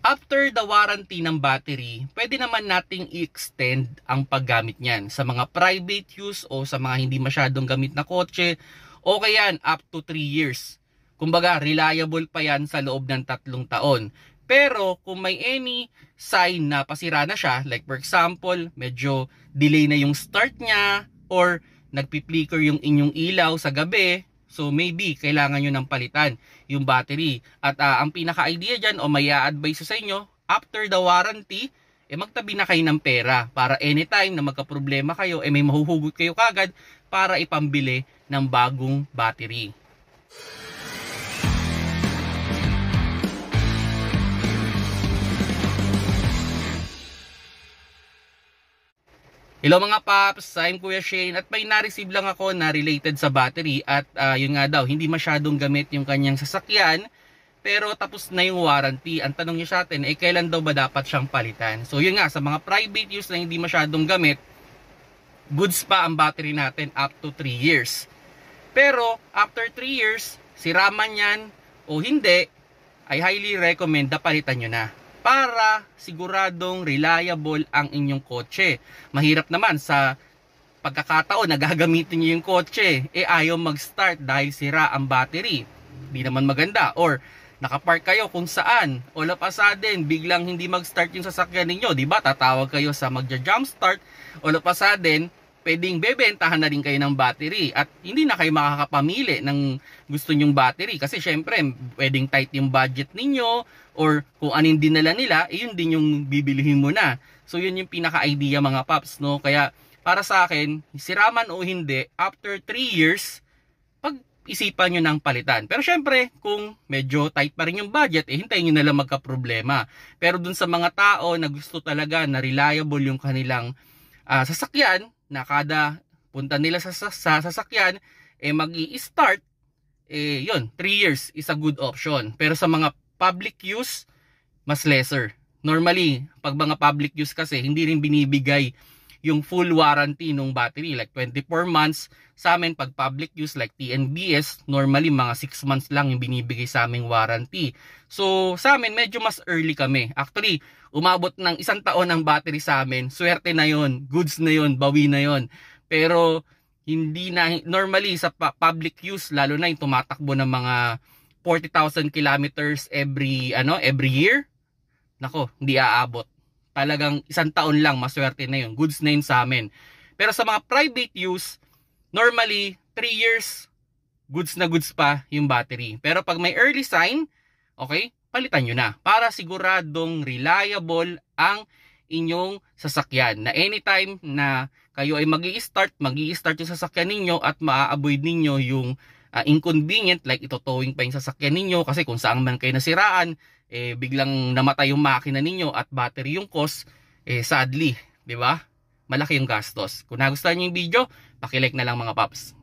After the warranty ng battery, pwede naman nating i-extend ang paggamit niyan sa mga private use o sa mga hindi masyadong gamit na kotse. Okay yan, up to 3 years. Kumbaga, reliable pa yan sa loob ng 3 taon. Pero kung may any sign na pasira na siya, like for example, medyo delay na yung start niya or nagpi-flicker yung inyong ilaw sa gabi, so maybe kailangan nyo ng palitan yung battery. At ang pinaka-idea dyan o may a-advise sa inyo, after the warranty, magtabi na kayo ng pera para anytime na magka-problema kayo, may mahuhugot kayo kagad para ipambili ng bagong battery. Hello mga paps, I'm Kuya Shane at may na-receive lang ako na related sa battery at yun nga daw, hindi masyadong gamit yung kanyang sasakyan pero tapos na yung warranty. Ang tanong niya sa atin, kailan daw ba dapat siyang palitan? So yun nga, sa mga private use na hindi masyadong gamit, goods pa ang battery natin up to 3 years. Pero after 3 years, sira man yan o hindi, I highly recommend na palitan nyo na, para siguradong reliable ang inyong kotse. Mahirap naman sa pagkakataon na gagamitin nyo yung kotse, ayaw mag-start dahil sira ang battery. Di naman maganda. Or nakapark kayo kung saan, all of a sudden, biglang hindi mag-start yung sasakyan ninyo. Diba? Tatawag kayo sa magja-jump start, all of a sudden, pwedeng bebentahan na rin kayo ng battery at hindi na kayo makakapamili ng gusto nyong battery kasi syempre pwedeng tight yung budget ninyo or kung anong dinala nila, yun din yung bibilihin mo na. So yun yung pinaka-idea mga paps, no? Kaya para sa akin, siraman o hindi, after 3 years, pag-isipan nyo ng palitan. Pero syempre, kung medyo tight pa rin yung budget, hintayin nyo na lang magka-problema. Pero dun sa mga tao na gusto talaga na reliable yung kanilang sasakyan, na kada punta nila sa sasakyan, mag-i-start, yun, 3 years is a good option. Pero sa mga public use, mas lesser. Normally, pag mga public use kasi, hindi rin binibigay yung full warranty ng battery, like 24 months. Sa amin, pag public use, like TNBS, normally mga 6 months lang yung binibigay sa aming warranty. So, sa amin, medyo mas early kami. Actually, umabot ng 1 taon ang battery sa amin. Swerte na yon, goods na yon, bawi na yon. Pero, hindi na, normally sa public use, lalo na yung tumatakbo ng mga 40,000 kilometers every year, nako, hindi aabot. Talagang 1 taon lang, maswerte na yun. Goods na yun sa amin. Pero sa mga private use, normally, 3 years, goods na goods pa yung battery. Pero pag may early sign, okay, palitan nyo na. Para siguradong reliable ang inyong sasakyan. Na anytime na kayo ay mag-i-start yung sasakyan ninyo at maa-avoid ninyo yung inconvenient, like itotowing pa yung sasakyan ninyo kasi kung saan man kayo nasiraan, biglang namatay yung makina ninyo at battery yung cost, sadly, di ba? Malaki yung gastos. Kung nagustuhan niyo yung video, paki-like na lang mga paps.